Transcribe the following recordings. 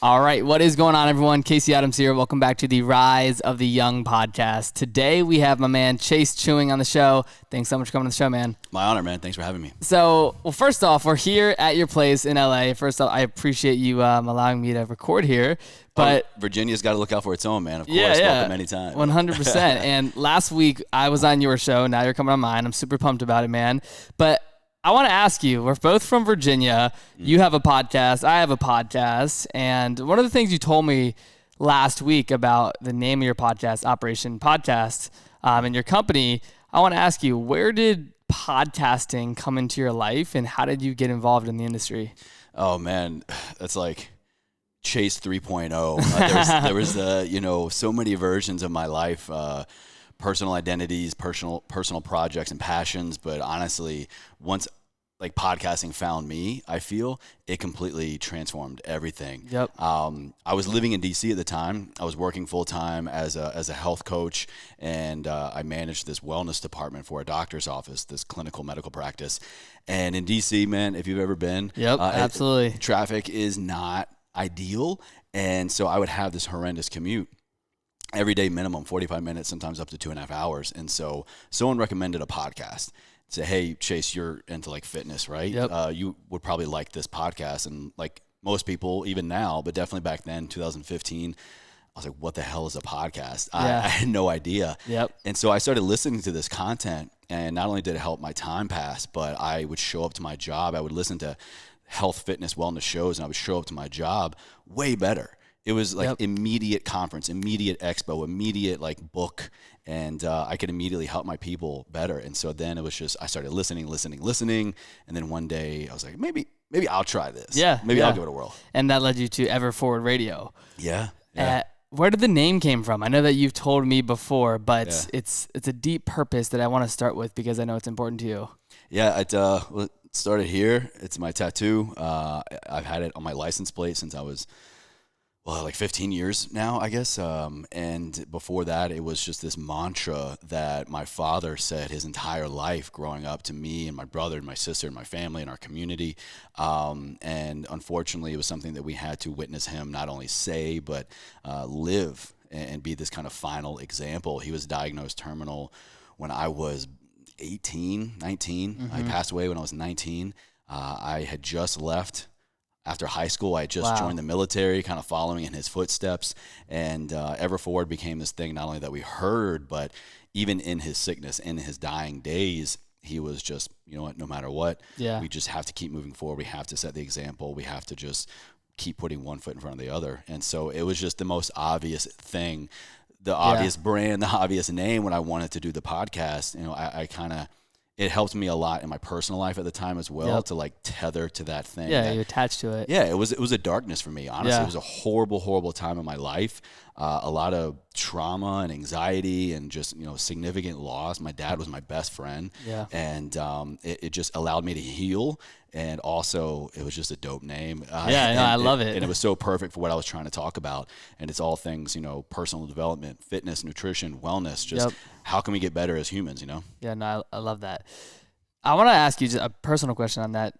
All right, what is going on, everyone? Casey Adams here. Welcome back to the Rise of the Young podcast. Today we have my man Chase Chewning on the show. Thanks so much for coming on the show, man. My honor, man. Thanks for having me. So, well, first off, we're here at your place in LA. First off, I appreciate you allowing me to record here. But Virginia's got to look out for its own, man. Of course, welcome anytime. 100%. And last week I was on your show. Now you're coming on mine. I'm super pumped about it, man. But I want to ask you, we're both from Virginia. You have a podcast. I have a podcast. And one of the things you told me last week about the name of your podcast, Operation Podcast, and your company, I want to ask you, where did podcasting come into your life and how did you get involved in the industry? Oh, man. That's like Chase 3.0. There was so many versions of my life, personal identities, personal projects and passions. But honestly, once like podcasting found me, I feel it completely transformed everything. Yep. I was living in DC at the time. I was working full time as a health coach, and I managed this wellness department for a doctor's office, this clinical medical practice. And in DC, man, if you've ever been, absolutely, traffic is not ideal, and so I would have this horrendous commute. Every day minimum 45 minutes, sometimes up to 2.5 hours. And so someone recommended a podcast. Say, hey, Chase, you're into like fitness, right? Yep. You would probably like this podcast. And like most people, even now, but definitely back then, 2015, I was like, what the hell is a podcast? I had no idea. Yep. And so I started listening to this content, and not only did it help my time pass, but I would show up to my job. I would listen to health, fitness, wellness shows, and I would show up to my job way better. It was like immediate conference, immediate expo, immediate like book, and I could immediately help my people better. And so then it was just, I started listening. And then one day I was like, maybe I'll try this. Maybe I'll give it a whirl. And that led you to Ever Forward Radio. Yeah. Where did the name came from? I know that you've told me before, but it's a deep purpose that I want to start with because I know it's important to you. Yeah, it started here. It's my tattoo. I've had it on my license plate since I was like 15 years now, I guess. And before that, it was just this mantra that my father said his entire life growing up to me and my brother and my sister and my family and our community. And unfortunately, it was something that we had to witness him not only say, but live and be this kind of final example. He was diagnosed terminal when I was 18, 19. Mm-hmm. I passed away when I was 19. I had just left. After high school, I just joined the military, kind of following in his footsteps. And Ever Forward became this thing not only that we heard, but even in his sickness, in his dying days, he was just, you know what, no matter what, we just have to keep moving forward. We have to set the example. We have to just keep putting one foot in front of the other. And so it was just the most obvious thing, the obvious brand, the obvious name when I wanted to do the podcast. You know, I kind of, it helped me a lot in my personal life at the time as well to like tether to that thing. Yeah, you attached to it. Yeah, it was a darkness for me. Honestly, it was a horrible time in my life. A lot of trauma and anxiety and just, significant loss. My dad was my best friend. Yeah. And it just allowed me to heal. And also, it was just a dope name. I love it. And it was so perfect for what I was trying to talk about. And it's all things, personal development, fitness, nutrition, wellness. Just how can we get better as humans, Yeah, no, I love that. I want to ask you just a personal question on that.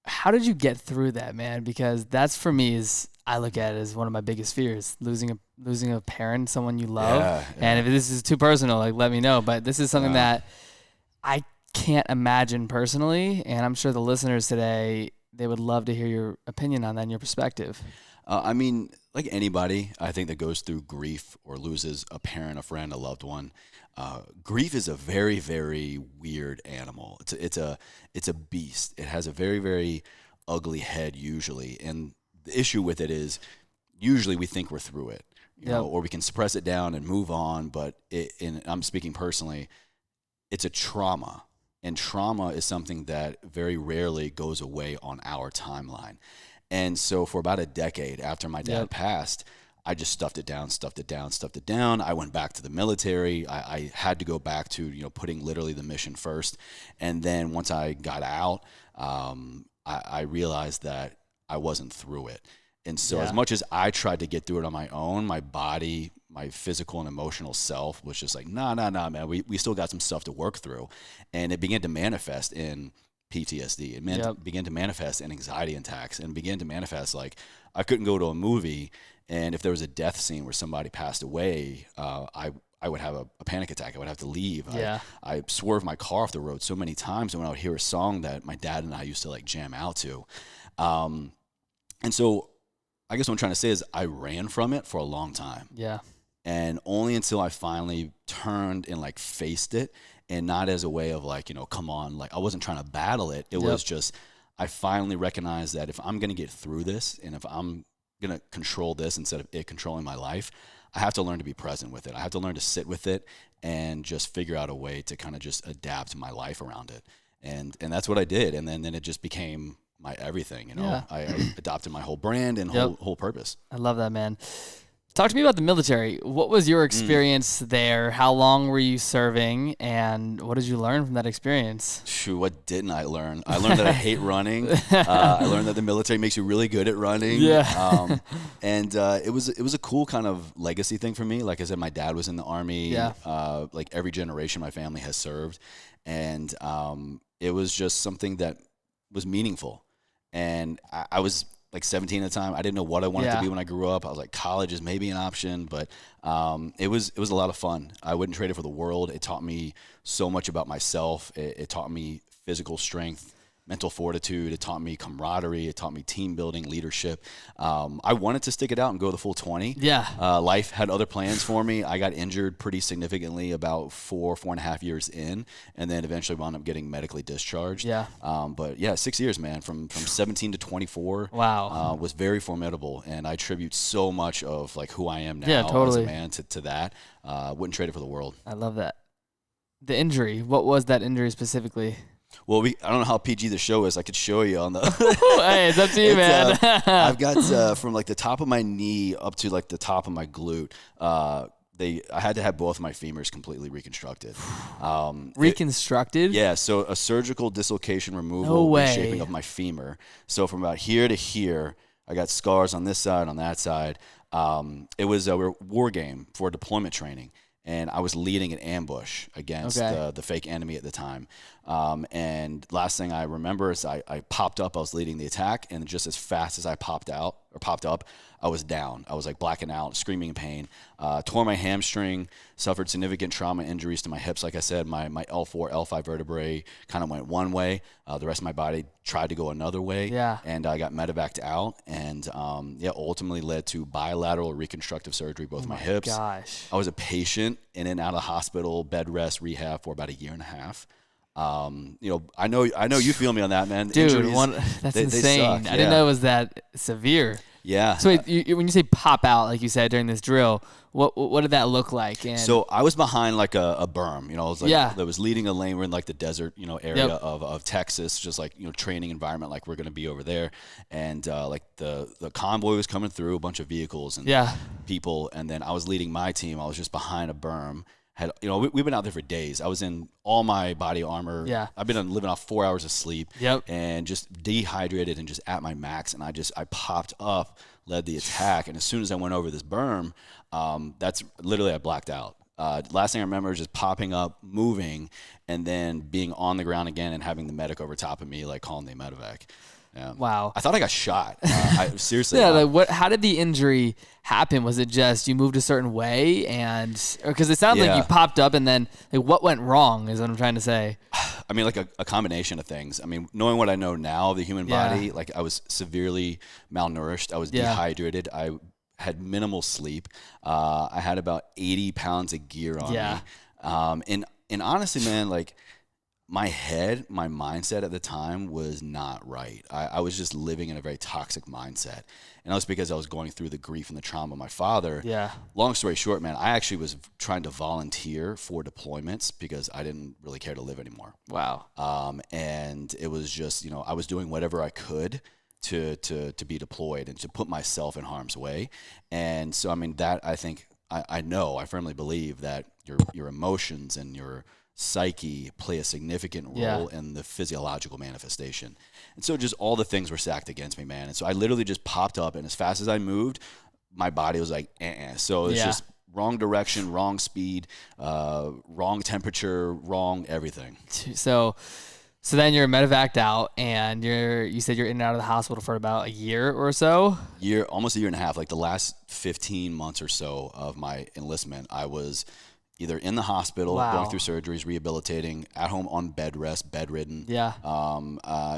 How did you get through that, man? Because that's for me I look at it as one of my biggest fears, losing a parent, someone you love. Yeah. And if this is too personal, like let me know. But this is something that I can't imagine personally, and I'm sure the listeners today, they would love to hear your opinion on that and your perspective. I mean, like anybody, I think that goes through grief or loses a parent, a friend, a loved one. Grief is a very, very weird animal. It's a beast. It has a very, very ugly head usually, and the issue with it is usually we think we're through it, or we can suppress it down and move on. But and I'm speaking personally, it's a trauma. And trauma is something that very rarely goes away on our timeline. And so for about a decade after my dad passed, I just stuffed it down. I went back to the military. I had to go back to, putting literally the mission first. And then once I got out, I realized that I wasn't through it. And so as much as I tried to get through it on my own, my body, my physical and emotional self was just like, nah, man, we still got some stuff to work through. And it began to manifest in PTSD. It began to manifest in anxiety attacks, and began to manifest like I couldn't go to a movie, and if there was a death scene where somebody passed away, I would have a panic attack. I would have to leave. I swerved my car off the road so many times when I would hear a song that my dad and I used to like jam out to. And so I guess what I'm trying to say is I ran from it for a long time. Yeah. And only until I finally turned and like faced it, and not as a way of like, come on, like I wasn't trying to battle it. It was just, I finally recognized that if I'm going to get through this, and if I'm going to control this instead of it controlling my life, I have to learn to be present with it. I have to learn to sit with it and just figure out a way to kind of just adapt my life around it. And that's what I did. And then it just became my everything, I adopted my whole brand and whole purpose. I love that, man. Talk to me about the military. What was your experience there? How long were you serving, and what did you learn from that experience? Shoot, what didn't I learn? I learned that I hate running. I learned that the military makes you really good at running. Yeah. And it was a cool kind of legacy thing for me. Like I said, my dad was in the Army. Yeah. Like every generation my family has served. And it was just something that was meaningful. And I was like 17 at the time. I didn't know what I wanted to be when I grew up. I was like, college is maybe an option, but it was a lot of fun. I wouldn't trade it for the world. It taught me so much about myself. It taught me physical strength, mental fortitude. It taught me camaraderie. It taught me team building, leadership. I wanted to stick it out and go the full 20. Yeah. Life had other plans for me. I got injured pretty significantly about 4.5 years in, and then eventually wound up getting medically discharged. Yeah. But yeah, 6 years, man, from 17 to 24. Wow. Was very formidable, and I attribute so much of like who I am now as a man to that. Wouldn't trade it for the world. I love that. The injury. What was that injury specifically? Well, I don't know how PG the show is. I could show you on the. Hey, it's up to you, man. I've got from like the top of my knee up to like the top of my glute. I had to have both of my femurs completely reconstructed. Reconstructed? Yeah, so a surgical dislocation removal and shaping of my femur. So from about here to here, I got scars on this side, on that side. It was a war game for deployment training. And I was leading an ambush against the fake enemy at the time. And last thing I remember is I popped up. I was leading the attack, and just as fast as I popped up, I was down. I was like blacking out, screaming in pain. Tore my hamstring, suffered significant trauma injuries to my hips. Like I said, my L4, L5 vertebrae kind of went one way. The rest of my body tried to go another way. Yeah. And I got medevaced out, and ultimately led to bilateral reconstructive surgery, both my hips. Gosh. I was a patient in and out of the hospital, bed rest, rehab for about a year and a half. I know you feel me on that, man. Dude, Injuries, that's they insane. suck. I didn't know it was that severe. Yeah. So wait, when you say pop out, like you said during this drill, what did that look like? And so I was behind like a berm, I was like, that was leading a lane. We're in like the desert, area of Texas, just like, training environment, like we're going to be over there. And like the convoy was coming through, a bunch of vehicles and people. And then I was leading my team. I was just behind a berm. We've been out there for days. I was in all my body armor. Yeah. I've been living off 4 hours of sleep. Yep. And just dehydrated and just at my max. And I popped up, led the attack. And as soon as I went over this berm, that's literally I blacked out. Last thing I remember is just popping up, moving, and then being on the ground again and having the medic over top of me, like calling the medevac. Yeah. Wow. I thought I got shot. Seriously. Yeah. How did the injury happen? Was it just you moved a certain way, because it sounds like you popped up, and then like what went wrong is what I'm trying to say. I mean, like a combination of things. I mean, knowing what I know now of the human body, like I was severely malnourished. I was dehydrated. I had minimal sleep. I had about 80 pounds of gear on me. And honestly, man, like my mindset at the time was not right. I was just living in a very toxic mindset. And that was because I was going through the grief and the trauma of my father. Yeah. Long story short, man, I actually was trying to volunteer for deployments because I didn't really care to live anymore. Wow. And it was just, I was doing whatever I could to be deployed and to put myself in harm's way. And so, I mean, that I think, I firmly believe that your emotions and your psyche play a significant role in the physiological manifestation. And so just all the things were stacked against me, man. And so I literally just popped up, and as fast as I moved, my body was like, So it's just wrong direction, wrong speed, wrong temperature, wrong everything. So So then you're medevaced out, and you said you're in and out of the hospital for about a year or so? Almost a year and a half. Like the last 15 months or so of my enlistment, I was either in the hospital, going through surgeries, rehabilitating, at home on bed rest, bedridden. Yeah.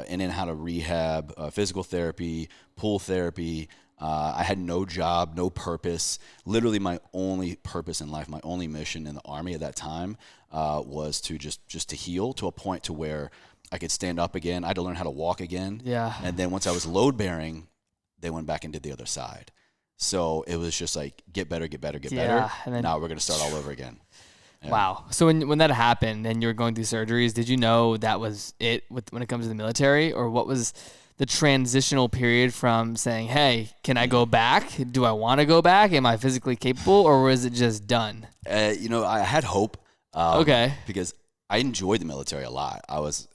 In and out of rehab, physical therapy, pool therapy. I had no job, no purpose. Literally my only purpose in life, my only mission in the Army at that time was to just to heal to a point to where I could stand up again. I had to learn how to walk again. Yeah. And then once I was load bearing, they went back and did the other side. So it was just like, get better, get better, get better. And then, now we're going to start all over again. Yeah. Wow. So when that happened and you were going through surgeries, did you know that was it when it comes to the military? Or what was the transitional period from saying, hey, can I go back? Do I want to go back? Am I physically capable? Or was it just done? I had hope. Okay. Because I enjoyed the military a lot. I was,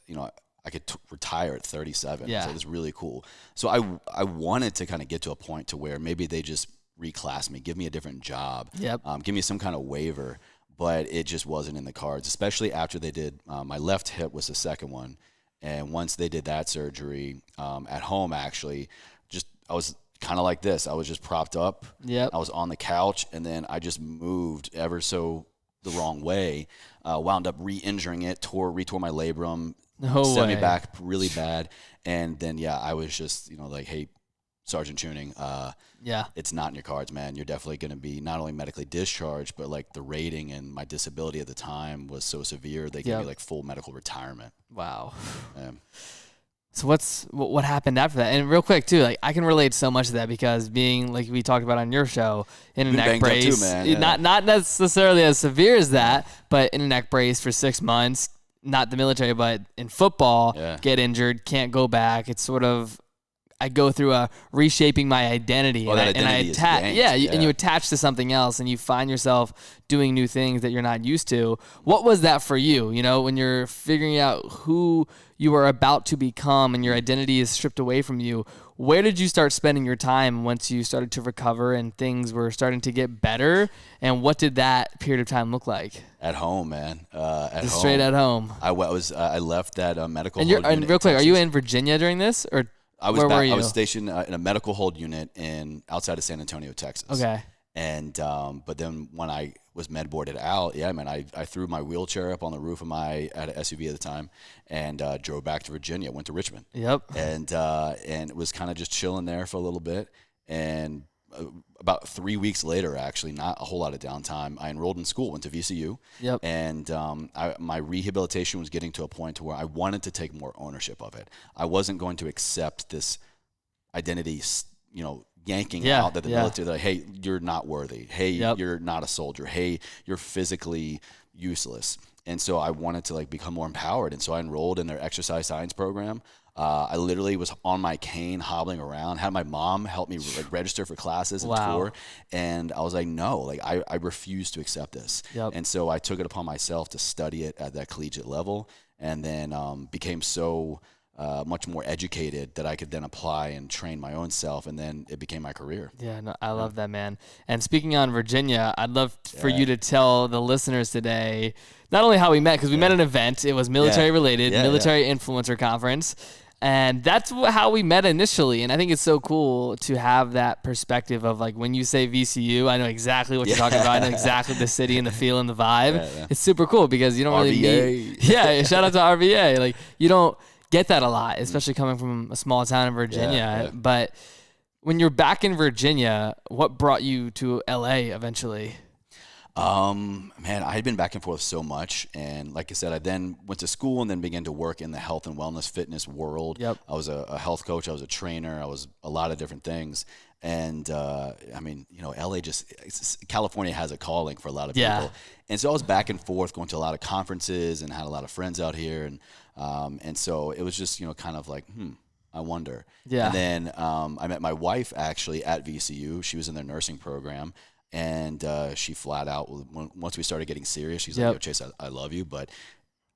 I could retire at 37. Yeah. So it was really cool. So I wanted to kind of get to a point to where maybe they just reclass me, give me a different job, give me some kind of waiver. But it just wasn't in the cards, especially after they did my left hip was the second one. And once they did that surgery at home, actually, I was kind of like this. I was just propped up. Yep. I was on the couch, and then I just moved ever so the wrong way, wound up re-injuring it, retore my labrum, sent me back really bad. And then, I was just, like, hey, Sergeant Chewning, it's not in your cards, man. You're definitely going to be not only medically discharged, but like the rating and my disability at the time was so severe, they gave me like full medical retirement. Wow. So what happened after that? And real quick too, like I can relate so much to that because being like we talked about on your show in a neck brace, too, man. Not necessarily as severe as that, but in a neck brace for 6 months, not the military, but in football, get injured, can't go back. It's sort of, I go through a reshaping my identity, and I attach, and you attach to something else, and you find yourself doing new things that you're not used to. What was that for you? When you're figuring out who you are about to become, and your identity is stripped away from you. Where did you start spending your time once you started to recover and things were starting to get better? And what did that period of time look like? At home, man. Straight at home. I left that medical. And real quick, are you in Virginia during this, or? I was stationed in a medical hold unit outside of San Antonio, Texas. Okay. And but then when I was med boarded out, I threw my wheelchair up on the roof of I had an SUV at the time, and drove back to Virginia. Went to Richmond. Yep. And it was kind of just chilling there for a little bit, and about 3 weeks later, actually, not a whole lot of downtime, I enrolled in school, went to VCU. Yep. And my rehabilitation was getting to a point to where I wanted to take more ownership of it. I wasn't going to accept this identity, yanking out that the military, like, hey, you're not worthy. Hey, you're not a soldier. Hey, you're physically useless. And so I wanted to become more empowered. And so I enrolled in their exercise science program. I literally was on my cane hobbling around, had my mom help me register for classes and tour. And I was like, no, I refuse to accept this. Yep. And so I took it upon myself to study it at that collegiate level, and then became so much more educated that I could then apply and train my own self, and then it became my career. Yeah, no, I love that, man. And speaking on Virginia, I'd love for you to tell the listeners today not only how we met, because we met at an event. It was military related, military influencer conference. And that's how we met initially. And I think it's so cool to have that perspective of when you say VCU, I know exactly what you're talking about. I know exactly the city and the feel and the vibe. Yeah. It's super cool because you don't really meet. Yeah, shout out to RVA. You don't get that a lot, especially coming from a small town in Virginia. But when you're back in Virginia, what brought you to LA eventually? Man, I had been back and forth so much. And like I said, I then went to school and then began to work in the health and wellness fitness world. Yep. I was a health coach. I was a trainer. I was a lot of different things. And, LA California has a calling for a lot of people. And so I was back and forth going to a lot of conferences and had a lot of friends out here. And so it was just, kind of I wonder. Yeah. And then, I met my wife actually at VCU. She was in their nursing program. And she flat out, once we started getting serious, she's like, yo, Chase, I love you, but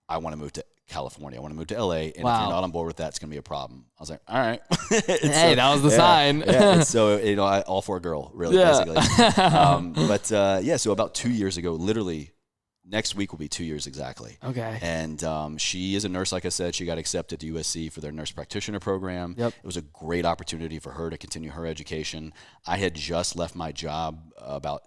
I want to move to California. I want to move to LA. And if you're not on board with that, it's going to be a problem. I was like, all right. Hey, that was the sign. And so, all for a girl, really, basically. So about 2 years ago, literally next week will be 2 years exactly. Okay. And she is a nurse, like I said. She got accepted to USC for their nurse practitioner program. Yep. It was a great opportunity for her to continue her education. I had just left my job about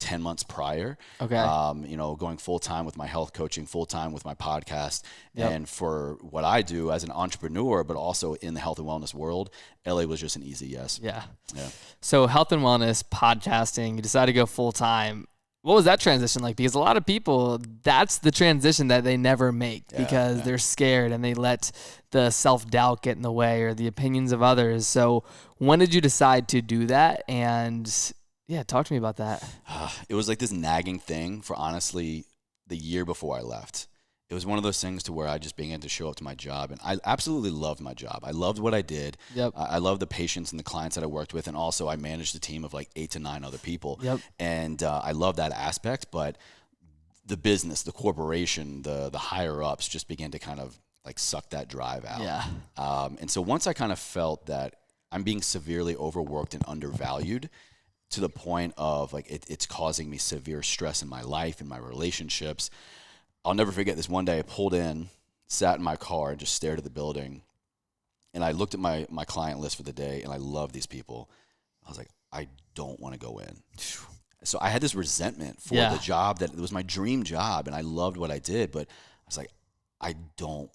10 months prior, Okay. Going full time with my health coaching, full time with my podcast. Yep. And for what I do as an entrepreneur, but also in the health and wellness world, LA was just an easy yes. Yeah. Yeah. So health and wellness, podcasting, you decided to go full time. What was that transition like? Because a lot of people, that's the transition that they never make because they're scared and they let the self-doubt get in the way or the opinions of others. So when did you decide to do that? And yeah, talk to me about that. It was like this nagging thing for honestly the year before I left. It was one of those things to where I just began to show up to my job, and I absolutely loved my job. I loved what I did. Yep. I loved the patients and the clients that I worked with, and also I managed a team of like 8 to 9 other people. Yep. And I love that aspect, but the business, the corporation, the higher ups just began to kind of like suck that drive out. Yeah. And so once I kind of felt that I'm being severely overworked and undervalued, to the point of like it's causing me severe stress in my life and my relationships. I'll never forget this one day I pulled in, sat in my car and just stared at the building. And I looked at my client list for the day and I love these people. I was like, I don't want to go in. So I had this resentment for the job that it was my dream job and I loved what I did, but I was like, I don't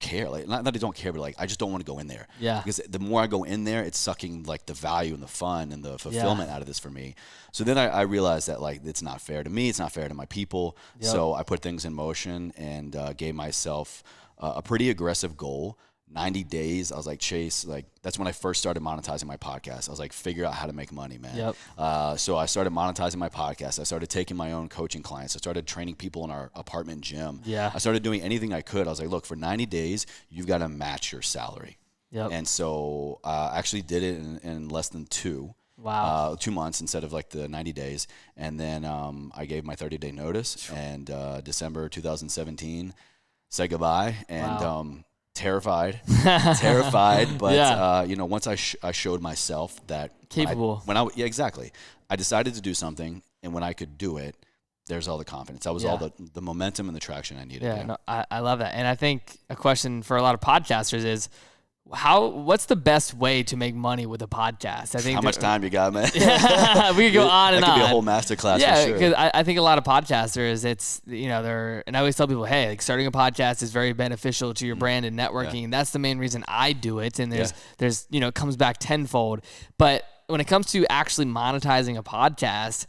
care. Like, not that I don't care, but like I just don't want to go in there. Yeah. Because the more I go in there, it's sucking like the value and the fun and the fulfillment out of this for me. So then I realized that like it's not fair to me, it's not fair to my people. Yep. So I put things in motion and gave myself a pretty aggressive goal. 90 days. I was like, Chase, like that's when I first started monetizing my podcast. I was like, figure out how to make money, man. Yep. So I started monetizing my podcast. I started taking my own coaching clients. I started training people in our apartment gym. Yeah. I started doing anything I could. I was like, look, for 90 days, you've got to match your salary. Yep. And so I actually did it in less than 2. Wow. 2 months instead of like the 90 days. And then I gave my 30-day notice and December 2017, said goodbye. And terrified, but once I showed myself that capable, exactly, I decided to do something, and when I could do it, there's all the confidence. That was all the momentum and the traction I needed. No, I love that, and I think a question for a lot of podcasters is, what's the best way to make money with a podcast? I think how much time you got, man? We could go on and on. That could be a whole masterclass. Yeah, for sure. because I think a lot of podcasters, it's and I always tell people, hey, like starting a podcast is very beneficial to your brand and networking. And that's the main reason I do it. And there's it comes back tenfold. But when it comes to actually monetizing a podcast,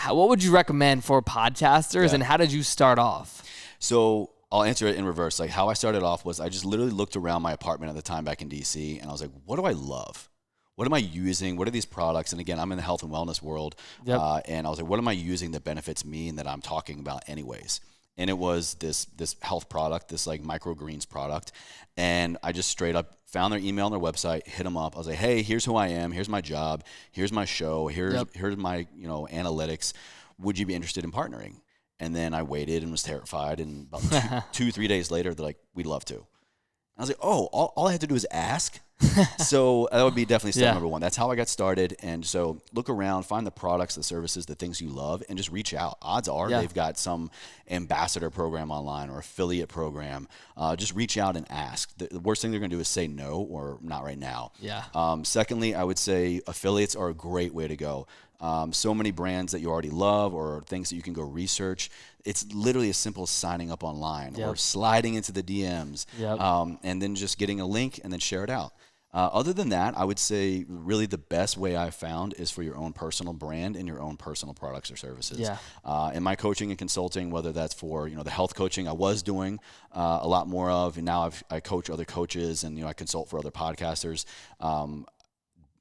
what would you recommend for podcasters, and how did you start off? So I'll answer it in reverse. Like how I started off was I just literally looked around my apartment at the time back in DC and I was like, what do I love? What am I using? What are these products? And again, I'm in the health and wellness world. Yep. And I was like, what am I using that benefits me and that I'm talking about anyways? And it was this health product, this like microgreens product. And I just straight up found their email on their website, hit them up. I was like, hey, here's who I am. Here's my job. Here's my show. Here's my, analytics. Would you be interested in partnering? And then I waited and was terrified. And about 2-3 days later, they're like, we'd love to. I was like, oh, all I had to do is ask. So that would be definitely step number one. That's how I got started. And so look around, find the products, the services, the things you love, and just reach out. Odds are they've got some ambassador program online or affiliate program. Just reach out and ask. The worst thing they're going to do is say no or not right now. Yeah. Secondly, I would say affiliates are a great way to go. So many brands that you already love or things that you can go research. It's literally as simple as signing up online or sliding into the DMs and then just getting a link and then share it out. Other than that, I would say really the best way I've found is for your own personal brand and your own personal products or services. Yeah. In my coaching and consulting, whether that's for the health coaching I was doing a lot more of, and now I coach other coaches and I consult for other podcasters.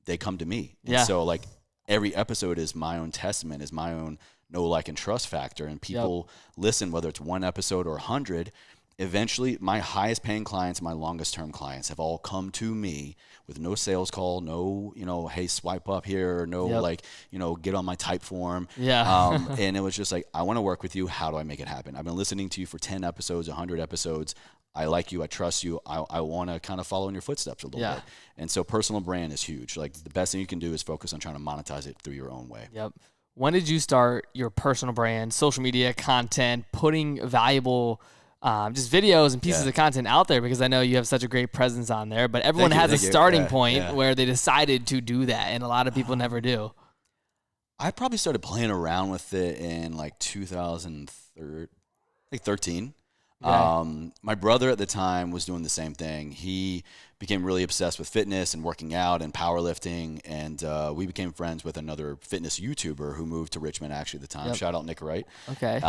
They come to me. And so like every episode is my own testament, is my own know, like, and trust factor, and people listen, whether it's one episode or 100. Eventually, my highest paying clients, my longest term clients have all come to me with no sales call, no, hey, swipe up here, or no, get on my type form. Yeah. And it was just like, I want to work with you. How do I make it happen? I've been listening to you for 10 episodes, 100 episodes. I like you. I trust you. I want to kind of follow in your footsteps a little bit. And so personal brand is huge. Like the best thing you can do is focus on trying to monetize it through your own way. Yep. when did you start your personal brand, social media content, putting valuable just videos and pieces of content out there? Because I know you have such a great presence on there, but everyone has a starting point where they decided to do that, and a lot of people never do. I probably started playing around with it in like 2013. Okay. My brother at the time was doing the same thing. He became really obsessed with fitness and working out and powerlifting, and we became friends with another fitness YouTuber who moved to Richmond actually at the time. Shout out Nick Wright. Okay.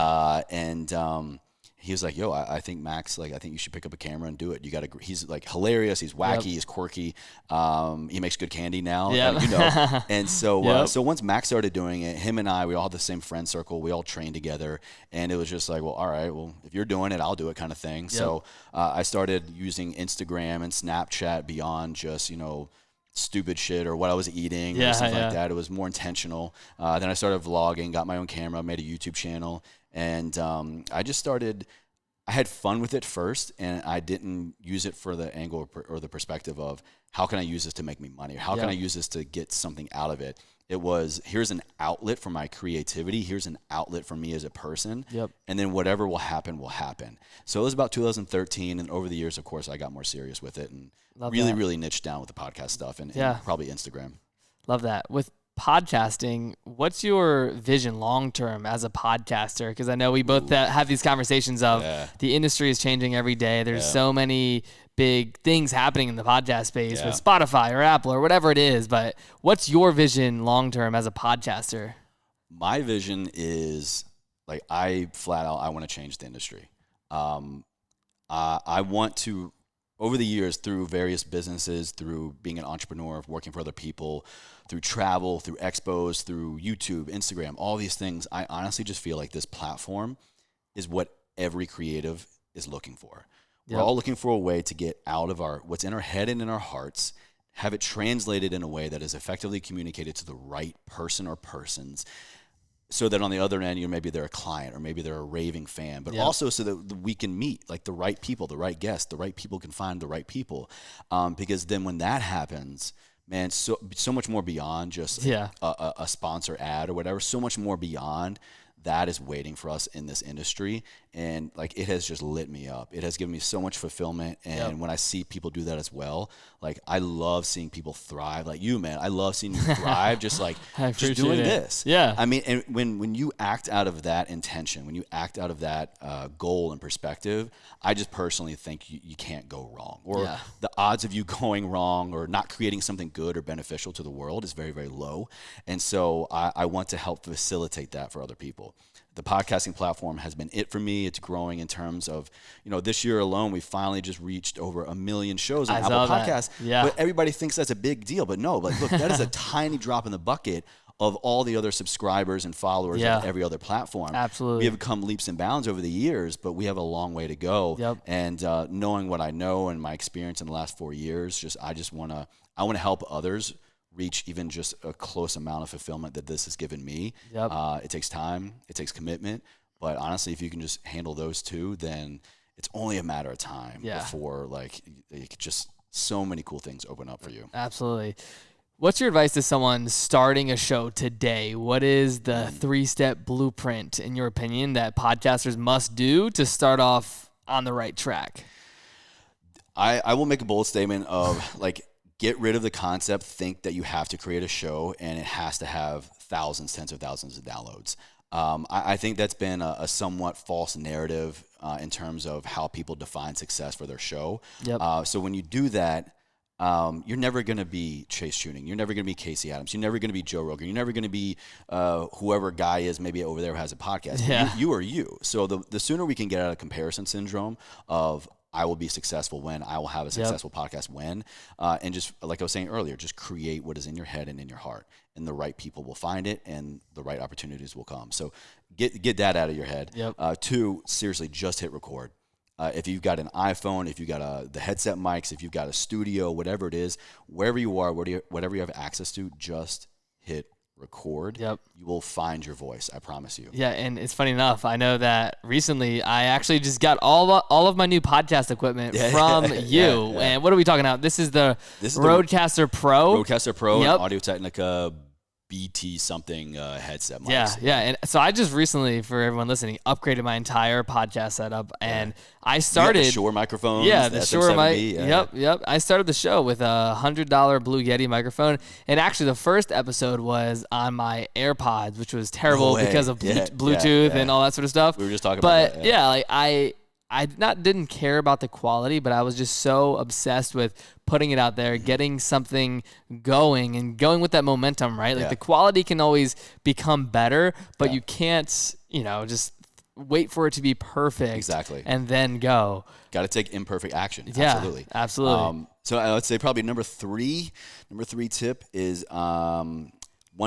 He was like, yo, I think Max, like, I think you should pick up a camera and do it. He's like hilarious. He's wacky. He's quirky. He makes good candy now, you know. And so, so once Max started doing it, him and we all had the same friend circle. We all trained together, and it was just like, well, all right, well, if you're doing it, I'll do it kind of thing. So I started using Instagram and Snapchat beyond just, you know, stupid shit or what I was eating or something like that. It was more intentional. Then I started vlogging, got my own camera, made a YouTube channel. And I just started, I had fun with it first, and I didn't use it for the angle or the perspective of how can I use this to make me money, or how can I use this to get something out of it. It was, here's an outlet for my creativity. Here's an outlet for me as a person. And then whatever will happen, will happen. So it was about 2013. And over the years, of course, I got more serious with it and really niched down with the podcast stuff and probably Instagram. Love that. With podcasting, what's your vision long-term as a podcaster? Because I know we both have these conversations of the industry is changing every day. There's so many big things happening in the podcast space with Spotify or Apple or whatever it is. But what's your vision long-term as a podcaster? My vision is like, I want to change the industry. I want to, over the years, through various businesses, through being an entrepreneur, working for other people, through travel, through expos, through YouTube, Instagram, all these things, I honestly just feel like this platform is what every creative is looking for. We're all looking for a way to get out of what's in our head and in our hearts, have it translated in a way that is effectively communicated to the right person or persons, so that on the other end, maybe they're a client or maybe they're a raving fan, but also so that we can meet like the right people, the right guests, the right people can find the right people. Because then when that happens, man, so much more beyond just a sponsor ad or whatever, so much more beyond that is waiting for us in this industry. And like, it has just lit me up. It has given me so much fulfillment. And when I see people do that as well, like, I love seeing people thrive. Like you, man, I love seeing you thrive, just like just doing this. I mean, and when you act out of that intention, when you act out of that goal and perspective, I just personally think you can't go wrong, or the odds of you going wrong or not creating something good or beneficial to the world is very, very low. And so I want to help facilitate that for other people. The podcasting platform has been it for me. It's growing in terms of, this year alone, we finally just reached over 1 million shows on Apple Podcasts. But everybody thinks that's a big deal. But no, like, look, that is a tiny drop in the bucket of all the other subscribers and followers on every other platform. Absolutely. We have come leaps and bounds over the years, but we have a long way to go. And knowing what I know and my experience in the last 4 years, I want to help others reach even just a close amount of fulfillment that this has given me. It takes time, it takes commitment, but honestly, if you can just handle those two, then it's only a matter of time before like just so many cool things open up for you. Absolutely. What's your advice to someone starting a show today? What is the 3-step blueprint, in your opinion, that podcasters must do to start off on the right track? I will make a bold statement of like, get rid of the concept, think that you have to create a show and it has to have thousands, tens of thousands of downloads. I think that's been a somewhat false narrative in terms of how people define success for their show. So when you do that, you're never going to be Chase Chewning. You're never going to be Casey Adams. You're never going to be Joe Rogan. You're never going to be whoever guy is maybe over there who has a podcast. You are you. So the sooner we can get out of comparison syndrome of I will be successful when, I will have a successful podcast when, and just like I was saying earlier, just create what is in your head and in your heart, and the right people will find it and the right opportunities will come. So get that out of your head. 2, seriously, just hit record. If you've got an iPhone, if you've got the headset mics, if you've got a studio, whatever it is, wherever you are, whatever you have access to, just hit record. You will find your voice, I promise you. And it's funny enough, I know that recently I actually just got all of my new podcast equipment from you. And what are we talking about? This is the Rodecaster Pro. Rodecaster Pro and Audio-Technica BT something headset mics. Yeah. And so I just recently, for everyone listening, upgraded my entire podcast setup, and I started the Shure microphones. Yeah, the Shure mic. Yeah. Yep. I started the show with a $100 Blue Yeti microphone, and actually the first episode was on my AirPods, which was terrible because of Bluetooth and all that sort of stuff. We were just talking about that. Yeah, like I didn't care about the quality, but I was just so obsessed with putting it out there, getting something going, and going with that momentum, right? Like the quality can always become better, but you can't, just wait for it to be perfect. Exactly. And then go. Got to take imperfect action. Yeah, absolutely. So I would say probably number three tip is one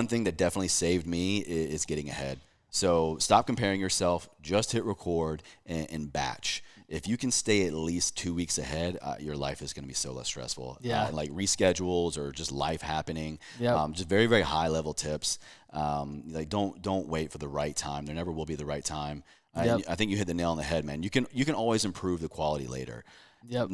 thing that definitely saved me is getting ahead. So stop comparing yourself, just hit record and batch. If you can stay at least 2 weeks ahead, your life is going to be so less stressful. Yeah. Like reschedules or just life happening. Yep. Just very, very high level tips. Like don't wait for the right time. There never will be the right time. I think you hit the nail on the head, man. You can always improve the quality later. Yep.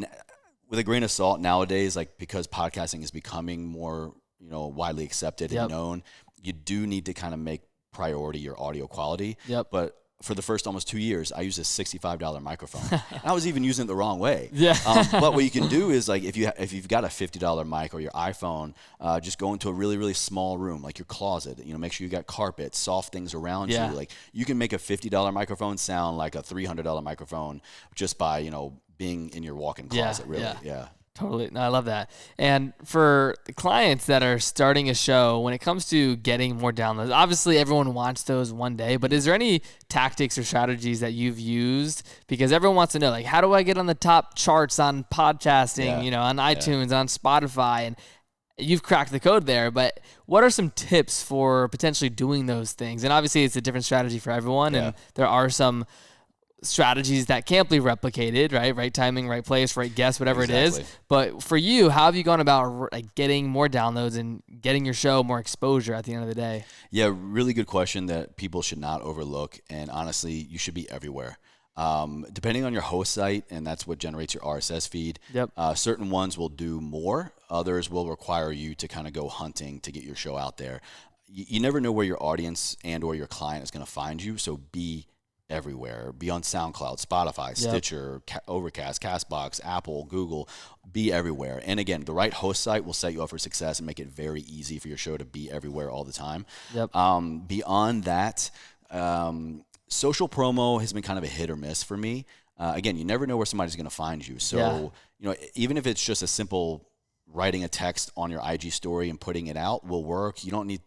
With a grain of salt nowadays, like because podcasting is becoming more, widely accepted and known, you do need to kind of make priority your audio quality. Yep. But for the first almost 2 years, I used a $65 microphone. And I was even using it the wrong way. Yeah. But what you can do is like if you've got a $50 mic or your iPhone, just go into a really, really small room, like your closet. Make sure you got carpet, soft things around you. Like you can make a $50 microphone sound like a $300 microphone just by being in your walk-in closet. Really. Yeah. Totally. No, I love that. And for the clients that are starting a show, when it comes to getting more downloads, obviously everyone wants those one day, but is there any tactics or strategies that you've used? Because everyone wants to know, like, how do I get on the top charts on podcasting, on iTunes, on Spotify? And you've cracked the code there, but what are some tips for potentially doing those things? And obviously it's a different strategy for everyone, and there are some strategies that can't be replicated, right? Right timing, right place, right guest, whatever it is. But for you, how have you gone about getting more downloads and getting your show more exposure at the end of the day? Yeah, really good question that people should not overlook. And honestly, you should be everywhere. Depending on your host site, and that's what generates your RSS feed. Yep. Certain ones will do more. Others will require you to kind of go hunting to get your show out there. You never know where your audience and or your client is going to find you. So be everywhere. Be on SoundCloud, Spotify, Stitcher, Overcast, Castbox, Apple, Google. Be everywhere. And again, the right host site will set you up for success and make it very easy for your show to be everywhere all the time. Yep. Beyond that, social promo has been kind of a hit or miss for me. Again, you never know where somebody's going to find you. So, even if it's just a simple writing a text on your IG story and putting it out will work. You don't need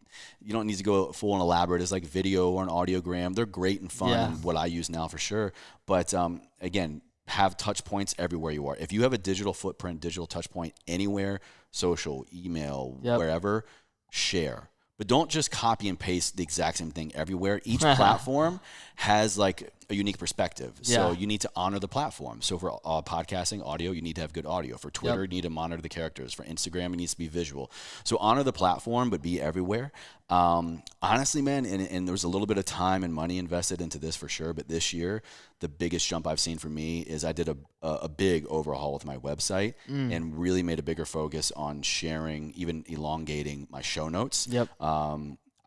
to go full and elaborate as like video or an audiogram. They're great and fun, and what I use now for sure. But again, have touch points everywhere you are. If you have a digital footprint, digital touch point anywhere, social, email, wherever, share. But don't just copy and paste the exact same thing everywhere. Each platform has like a unique perspective. So you need to honor the platform. So for podcasting, audio, you need to have good audio. For Twitter, you need to monitor the characters. For Instagram, it needs to be visual. So honor the platform, but be everywhere. Honestly, man, and there was a little bit of time and money invested into this for sure. But this year, the biggest jump I've seen for me is I did a big overhaul with my website and really made a bigger focus on sharing, even elongating my show notes. Yep.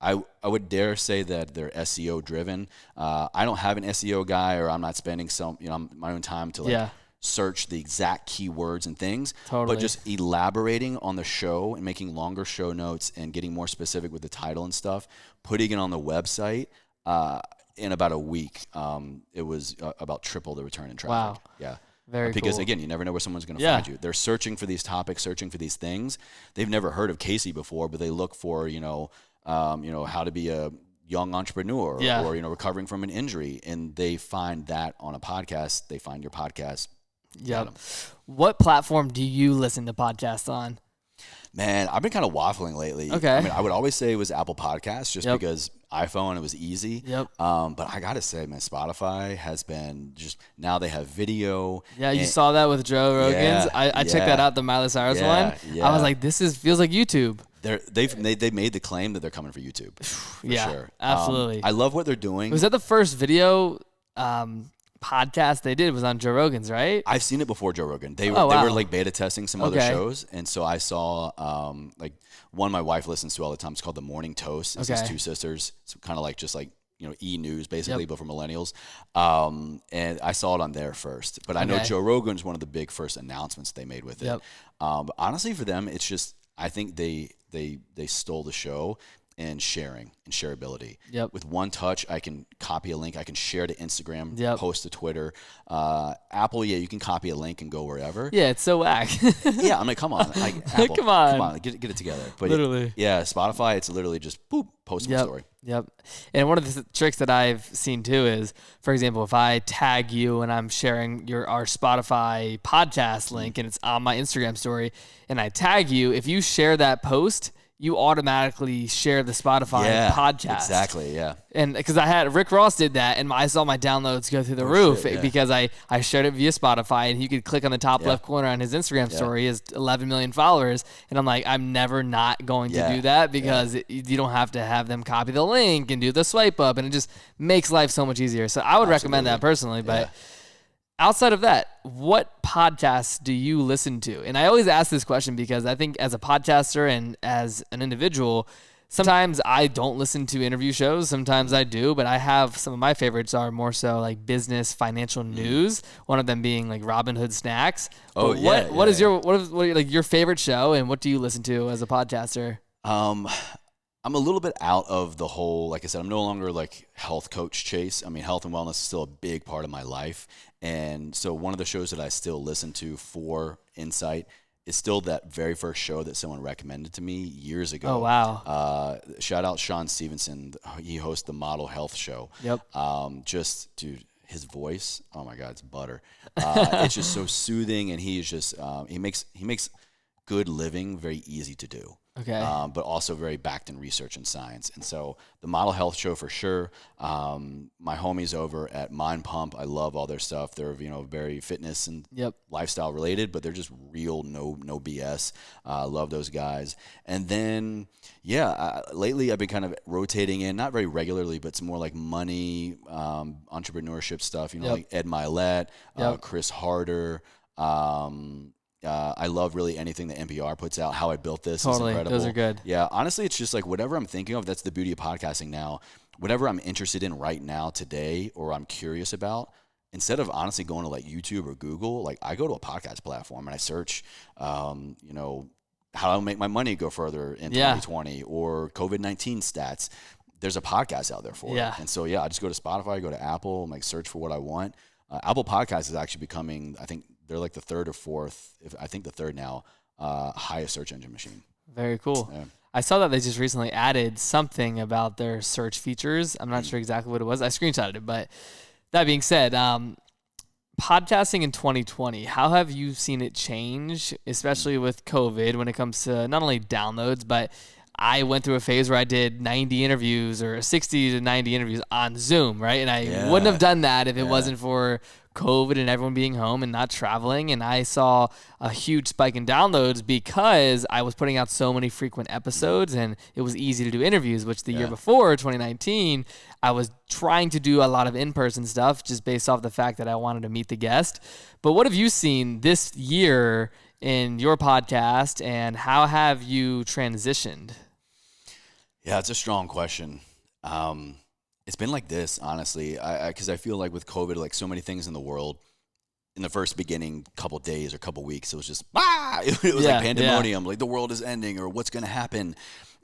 I would dare say that they're SEO driven. I don't have an SEO guy, or I'm not spending my own time to search the exact keywords and things. Totally. But just elaborating on the show and making longer show notes and getting more specific with the title and stuff, putting it on the website. In about a week, it was about triple the return in traffic. Wow. Yeah. Very because cool. Again, you never know where someone's going to find you. They're searching for these topics, searching for these things. They've never heard of Casey before, but they look for, how to be a young entrepreneur or, recovering from an injury. And they find that on a podcast. They find your podcast. Yep. What platform do you listen to podcasts on? Man, I've been kind of waffling lately. Okay. I mean, I would always say it was Apple Podcasts just because iPhone, it was easy. Yep. But I got to say, man, Spotify has been just, now they have video. Yeah, you saw that with Joe Rogan's. I checked that out, the Miley Cyrus one. Yeah. I was like, feels like YouTube. They made the claim that they're coming for YouTube. For sure. Absolutely. I love what they're doing. Was that the first video podcast they did was on Joe Rogan's, right? I've seen it before Joe Rogan. They Oh, were wow. like beta testing some other Okay. shows, and so I saw like one my wife listens to all the time. It's called The Morning Toast. It's these Okay. two sisters. It's kind of like just like e-news basically, Yep. but for millennials. And I saw it on there first. But I know Okay. Joe Rogan's one of the big first announcements they made with it. Yep. But honestly, for them, it's just I think they stole the show. And sharing and shareability. Yep. With one touch, I can copy a link. I can share to Instagram, Yep. post to Twitter. Apple, yeah, you can copy a link and go wherever. Yeah, it's so whack. Yeah, I'm like, come on, like, Apple, Come on. get it together. But Literally. yeah, Spotify, it's literally just boop, post my Yep. story. Yep. And one of the tricks that I've seen too is, for example, if I tag you and I'm sharing our Spotify podcast link and it's on my Instagram story and I tag you, if you share that post, you automatically share the Spotify podcast. Exactly, yeah. And because Rick Ross did that, and I saw my downloads go through the roof shit, yeah. because I shared it via Spotify, and you could click on the top left corner on his Instagram story. He has 11 million followers, and I'm like, I'm never not going to do that because you don't have to have them copy the link and do the swipe up, and it just makes life so much easier. So I would recommend that personally, but. Outside of that, what podcasts do you listen to? And I always ask this question because I think as a podcaster and as an individual, sometimes I don't listen to interview shows. Sometimes I do, but I have some of my favorites are more so like business, financial news. One of them being like Robin Hood Snacks. Oh, But what is your favorite show, and what do you listen to as a podcaster? I'm a little bit out of the whole, like I said, I'm no longer like health coach Chase. I mean, health and wellness is still a big part of my life. And so one of the shows that I still listen to for insight is still that very first show that someone recommended to me years ago. Oh, wow. Shout out Sean Stevenson. He hosts the Model Health Show. Yep. Just, dude, his voice, oh my God, it's butter. It's just so soothing, and he is just, he makes good living very easy to do. Okay. But also very backed in research and science. And so the Model Health Show for sure. My homies over at Mind Pump, I love all their stuff. They're very fitness and lifestyle related, but they're just real, no BS. Love those guys. And then lately I've been kind of rotating in, not very regularly, but it's more like money, entrepreneurship stuff. Like Ed Milet, Chris Harder. I love really anything that NPR puts out. How I Built This is incredible. Those are good. Yeah, honestly, it's just like whatever I'm thinking of, that's the beauty of podcasting now. Whatever I'm interested in right now today or I'm curious about, instead of honestly going to like YouTube or Google, like I go to a podcast platform and I search, how to make my money go further in 2020 or COVID-19 stats. There's a podcast out there for it. And so, I just go to Spotify, go to Apple, and like search for what I want. Apple Podcasts is actually becoming, I think, they're like the third or fourth, I think the third now, highest search engine machine. Very cool. Yeah. I saw that they just recently added something about their search features. I'm not sure exactly what it was. I screenshotted it, but that being said, podcasting in 2020, how have you seen it change, especially with COVID when it comes to not only downloads, but I went through a phase where I did 90 interviews or 60 to 90 interviews on Zoom, right? And I wouldn't have done that if it wasn't for COVID and everyone being home and not traveling. And I saw a huge spike in downloads because I was putting out so many frequent episodes and it was easy to do interviews, which the year before, 2019, I was trying to do a lot of in-person stuff just based off the fact that I wanted to meet the guest. But what have you seen this year in your podcast, and how have you transitioned? Yeah, it's a strong question. It's been like this, honestly, because I feel like with COVID, like so many things in the world, in the first beginning couple days or couple weeks, it was just, it was like pandemonium, like the world is ending or what's going to happen.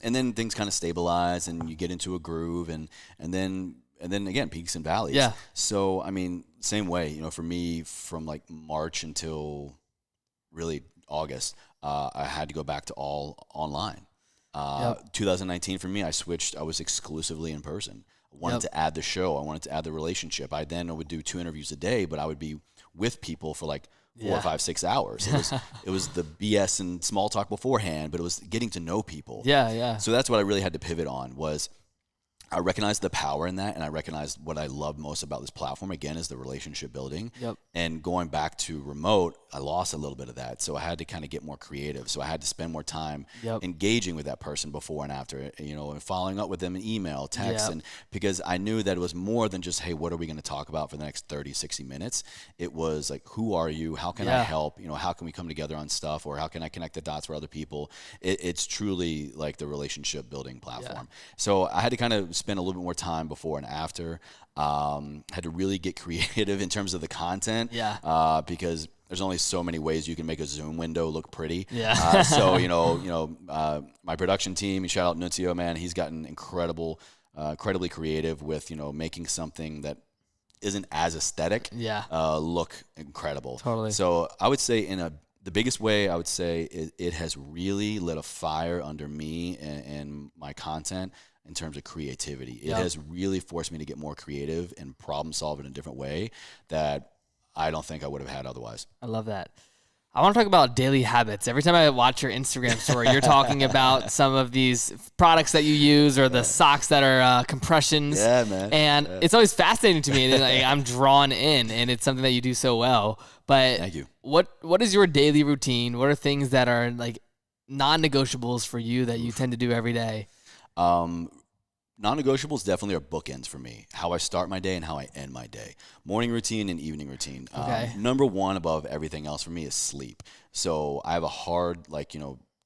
And then things kind of stabilize and you get into a groove and then again, peaks and valleys. Yeah. So, I mean, same way, for me from like March until really August, I had to go back to all online. 2019 for me, I was exclusively in person. I wanted to add the show. I wanted to add the relationship. I then would do 2 interviews a day, but I would be with people for like 4, 5, 6 hours. It was the BS and small talk beforehand, but it was getting to know people. So that's what I really had to pivot on was I recognized the power in that, and I recognized what I love most about this platform, again, is the relationship building. And going back to remote, I lost a little bit of that. So I had to kind of get more creative. So I had to spend more time engaging with that person before and after, and following up with them in email, text. And because I knew that it was more than just, hey, what are we going to talk about for the next 30, 60 minutes? It was like, who are you? How can I help? How can we come together on stuff? Or how can I connect the dots for other people? It's truly like the relationship building platform. So I had to kind of spend a little bit more time before and after. Had to really get creative in terms of the content, because there's only so many ways you can make a Zoom window look pretty. So my production team, shout out Nunzio, man, he's gotten incredibly creative with making something that isn't as aesthetic look incredible. Totally. So I would say the biggest way I would say it has really lit a fire under me and my content. In terms of creativity, it has really forced me to get more creative and problem solve in a different way that I don't think I would have had otherwise. I love that. I want to talk about daily habits. Every time I watch your Instagram story, you're talking about some of these products that you use or the socks that are compressions. Yeah, man. And it's always fascinating to me. And I'm drawn in, and it's something that you do so well. But thank you. What is your daily routine? What are things that are like non-negotiables for you that you tend to do every day? Non-negotiables definitely are bookends for me. How I start my day and how I end my day. Morning routine and evening routine. Number one above everything else for me is sleep. So I have a hard,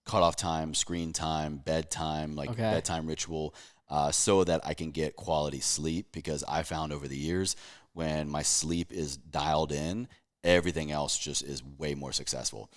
cutoff time, screen time, bedtime, bedtime ritual, so that I can get quality sleep, because I found over the years when my sleep is dialed in, everything else just is way more successful.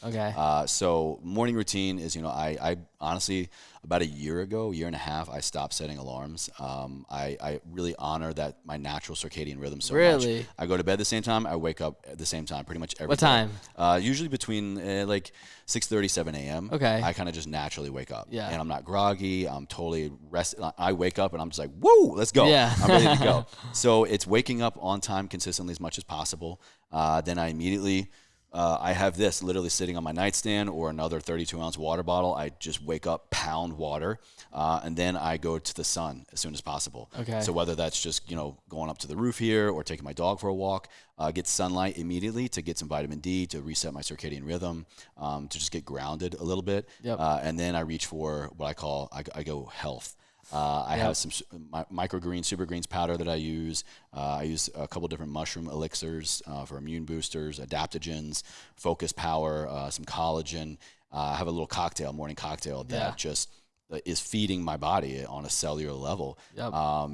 So morning routine is, I honestly, about a year and a half, I stopped setting alarms. I really honor that my natural circadian rhythm so much. I go to bed the same time, I wake up at the same time pretty much every day. What time? Usually between 6:30, 7 a.m. I kind of just naturally wake up. And I'm not groggy. I'm totally rested. I wake up and I'm just like, whoa, let's go. I'm ready to go. So it's waking up on time consistently as much as possible. Then I immediately, I have this literally sitting on my nightstand or another 32-ounce water bottle. I just wake up, pound water, and then I go to the sun as soon as possible. So whether that's just, going up to the roof here or taking my dog for a walk, get sunlight immediately to get some vitamin D, to reset my circadian rhythm, to just get grounded a little bit. And then I reach for what I go health. I have some microgreen, super greens powder that I use. I use a couple different mushroom elixirs for immune boosters, adaptogens, focus power, some collagen. I have a little morning cocktail that just is feeding my body on a cellular level.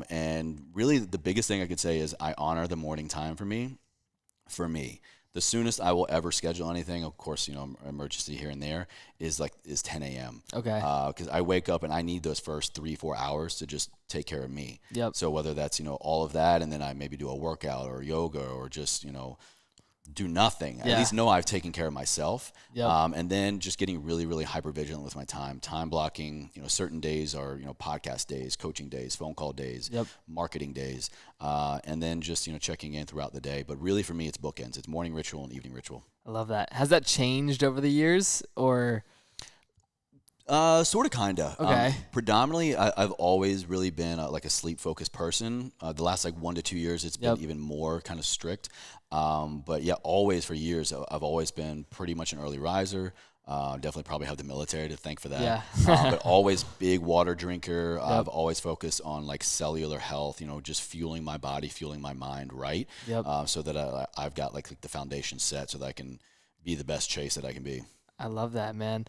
And really the biggest thing I could say is I honor the morning time for me. The soonest I will ever schedule anything, of course, emergency here and there, is 10 a.m. Because I wake up and I need those first 3-4 hours to just take care of me. So whether that's, all of that, and then I maybe do a workout or yoga or just, do nothing. At least know I've taken care of myself. And then just getting really, really hyper vigilant with my time blocking, certain days are, podcast days, coaching days, phone call days, marketing days. And then just, checking in throughout the day. But really for me, it's bookends. It's morning ritual and evening ritual. I love that. Has that changed over the years or? Sort of, kind of. Predominantly, I've always really been a sleep-focused person. The last 1 to 2 years, it's been even more kind of strict. But yeah, always for years, I've always been pretty much an early riser. Definitely probably have the military to thank for that. But always big water drinker. I've always focused on cellular health, just fueling my body, fueling my mind right. So that I've got the foundation set so that I can be the best Chase that I can be. I love that, man.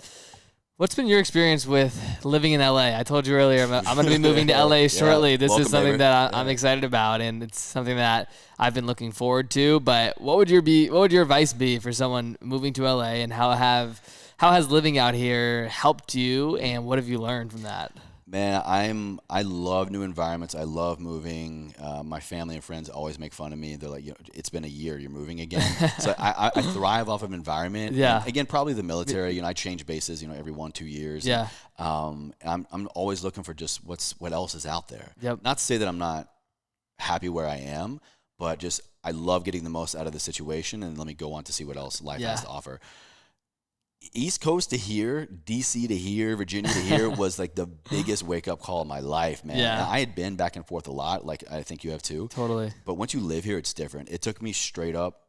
What's been your experience with living in LA? I told you earlier I'm going to be moving to LA shortly. This is something that I'm excited about, and it's something that I've been looking forward to. But what would your advice be for someone moving to LA, and how has living out here helped you, and what have you learned from that? Man, I love new environments. I love moving. My family and friends always make fun of me. They're like, it's been a year, you're moving again. So I thrive off of environment. And again, probably the military. I change bases, every 1-2 years. I'm always looking for just what else is out there. Not to say that I'm not happy where I am, but just I love getting the most out of the situation, and let me go on to see what else life has to offer. East Coast to here, DC to here, Virginia to here was the biggest wake up call of my life, man. And I had been back and forth a lot, I think you have too. Totally. But once you live here, it's different. It took me straight up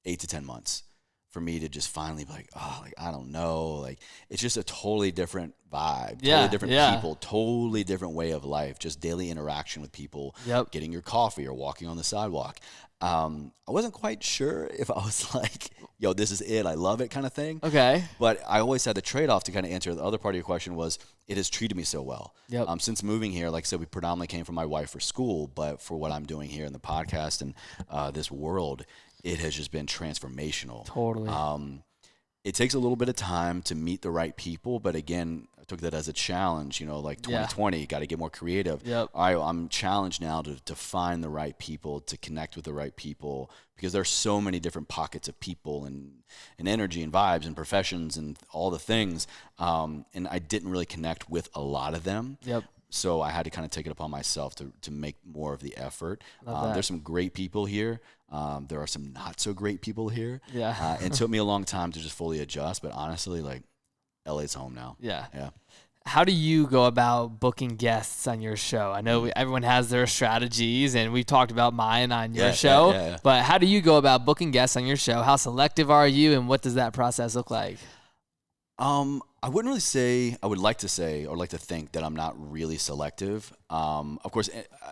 8 to 10 months for me to just finally be like, oh, like, I don't know. Like, it's just a totally different vibe, totally different people, totally different way of life, just daily interaction with people, getting your coffee or walking on the sidewalk. I wasn't quite sure if I was like, yo, this is it, I love it kind of thing. Okay. But I always had the trade-off to kind of answer the other part of your question was, it has treated me so well. Since moving here, like I said, we predominantly came from my wife for school, but for what I'm doing here in the podcast and this world, it has just been transformational. Totally. It takes a little bit of time to meet the right people, but again, I took that as a challenge, like 2020, got to get more creative. I'm challenged now to find the right people, to connect with the right people, because there's so many different pockets of people and energy and vibes and professions and all the things. And I didn't really connect with a lot of them. So I had to kind of take it upon myself to make more of the effort. There's some great people here. There are some not so great people here. It took me a long time to just fully adjust, but honestly, like, LA's home now. Yeah. How do you go about booking guests on your show? I know everyone has their strategies, and we've talked about mine on your show, but how do you go about booking guests on your show? How selective are you, and what does that process look like? I wouldn't really say, I would like to say or like to think that I'm not really selective. Of course,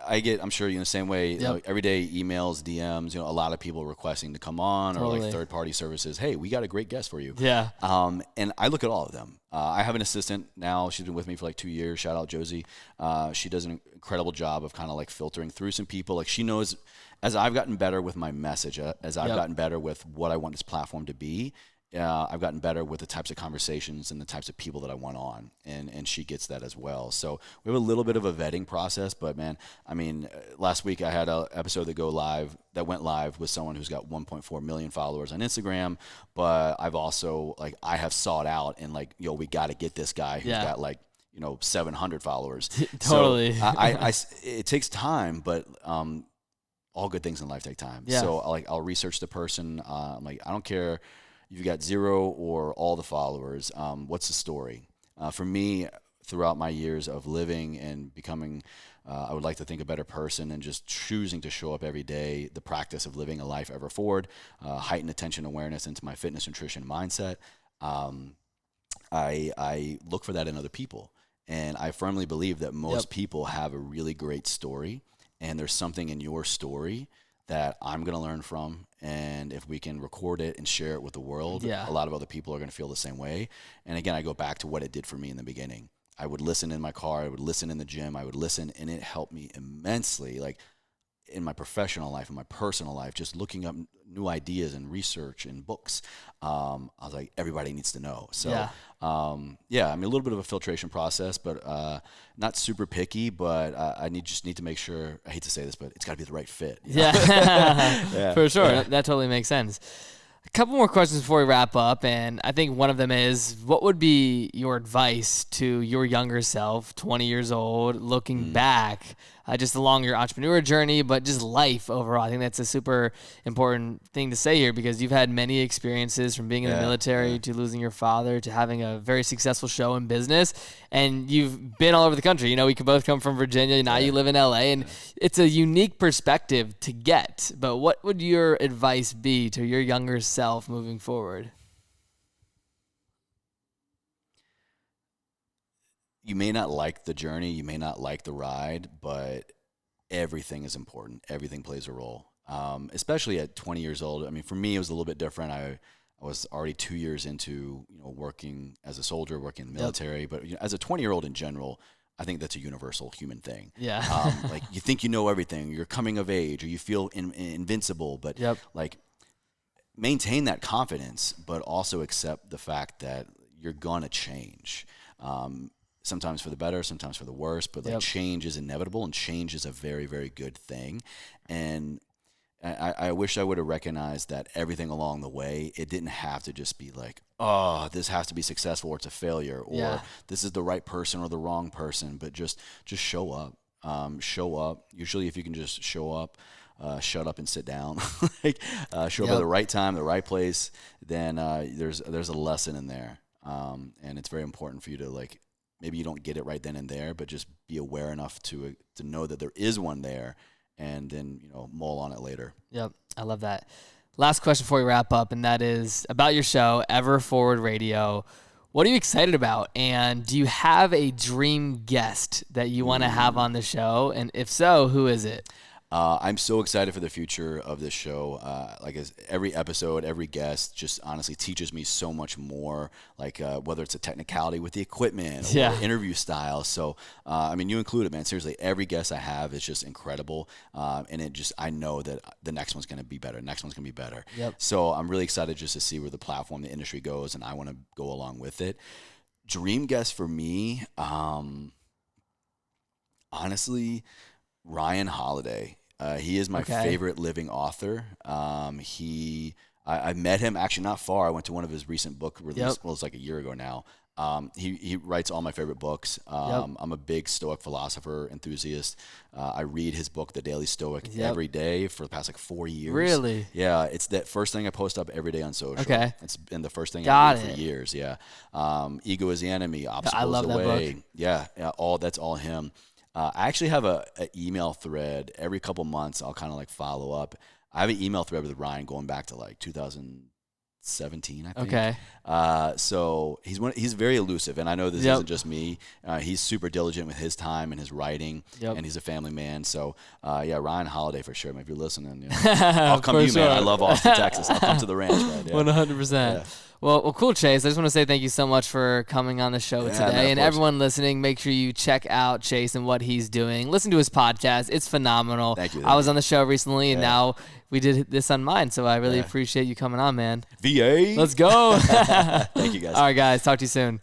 I'm sure you're in the same way, every day emails, DMs, a lot of people requesting to come on or like third-party services. Hey, we got a great guest for you. And I look at all of them. I have an assistant now. She's been with me for like 2 years. Shout out Josie. She does an incredible job of kind of like filtering through some people. Like, she knows, as I've gotten better with my message, as I've gotten better with what I want this platform to be, I've gotten better with the types of conversations and the types of people that I want on, and she gets that as well. So we have a little bit of a vetting process, but man, I mean, last week I had an episode that went live with someone who's got 1.4 million followers on Instagram, but I've also, like, I have sought out and like, yo, we got to get this guy who's got like, 700 followers. Totally. So it takes time, but all good things in life take time. So I'll research the person. I'm like, I don't care if you got 0 or all the followers, what's the story? For me, throughout my years of living and becoming, I would like to think, a better person, and just choosing to show up every day, the practice of living a life ever forward, heightened attention awareness into my fitness, nutrition, mindset. I look for that in other people. And I firmly believe that most people have a really great story, and there's something in your story that I'm going to learn from. And if we can record it and share it with the world, a lot of other people are going to feel the same way. And again, I go back to what it did for me in the beginning. I would listen in my car. I would listen in the gym. I would listen, and it helped me immensely. Like, in my professional life, in my personal life, just looking up new ideas and research and books. I was like, everybody needs to know. So, I mean, a little bit of a filtration process, but not super picky, but I just need to make sure, I hate to say this, but it's got to be the right fit. For sure. That totally makes sense. A couple more questions before we wrap up, and I think one of them is, what would be your advice to your younger self, 20 years old, looking back, just along your entrepreneur journey, but just life overall? I think that's a super important thing to say here, because you've had many experiences, from being in the military to losing your father to having a very successful show in business, and you've been all over the country. We can both come from Virginia, now you live in LA, and it's a unique perspective to get. But what would your advice be to your younger self moving forward? You may not like the journey, you may not like the ride, but everything is important. Everything plays a role, especially at 20 years old. I mean, for me, it was a little bit different. I was already 2 years into working as a soldier, working in the military. But as a 20-year-old in general, I think that's a universal human thing. Like, you think you know everything, you're coming of age, or you feel invincible, but like, maintain that confidence, but also accept the fact that you're gonna change. Sometimes for the better, sometimes for the worse, but like, change is inevitable, and change is a very, very good thing. And I wish I would have recognized that everything along the way, it didn't have to just be like, oh, this has to be successful or it's a failure, or this is the right person or the wrong person, but just show up. Show up. Usually if you can just show up, shut up and sit down, like, show up at the right time, the right place, then there's a lesson in there. And it's very important for you to, like, maybe you don't get it right then and there, but just be aware enough to know that there is one there, and then mull on it later. I love that. Last question before we wrap up, and that is about your show, Ever Forward Radio. What are you excited about? And do you have a dream guest that you want to have on the show? And if so, who is it? I'm so excited for the future of this show. Every episode, every guest just honestly teaches me so much more, whether it's a technicality with the equipment or interview style. So, you included, man. Seriously, every guest I have is just incredible. I know that the next one's going to be better. Next one's going to be better. Yep. So I'm really excited just to see where the platform, the industry goes, and I want to go along with it. Dream guest for me, honestly, Ryan Holiday. He is my favorite living author. I met him actually not far. I went to one of his recent book releases. Well, it's like a year ago now. He writes all my favorite books. I'm a big Stoic philosopher enthusiast. I read his book, The Daily Stoic, every day for the past 4 years. Really? Yeah, it's that first thing I post up every day on social. Okay. It's been the first thing I read for years. Yeah. Ego is the enemy. Obstacles I love the way. that book. Yeah. That's all him. I actually have an email thread every couple months. I'll kind of follow up. I have an email thread with Ryan going back to 2017, I think. Okay. So he's very elusive, and I know this isn't just me. He's super diligent with his time and his writing, and he's a family man. So Ryan Holiday for sure. If you're listening, I'll come to you, man. I love Austin, Texas. I'll come to the ranch, man. 100%. Yeah. Well, cool, Chase. I just want to say thank you so much for coming on the show today. Man, and everyone listening, make sure you check out Chase and what he's doing. Listen to his podcast. It's phenomenal. Thank you. I was on the show recently, and now we did this on mine, so I really appreciate you coming on, man. VA. Let's go. Thank you, guys. All right, guys. Talk to you soon.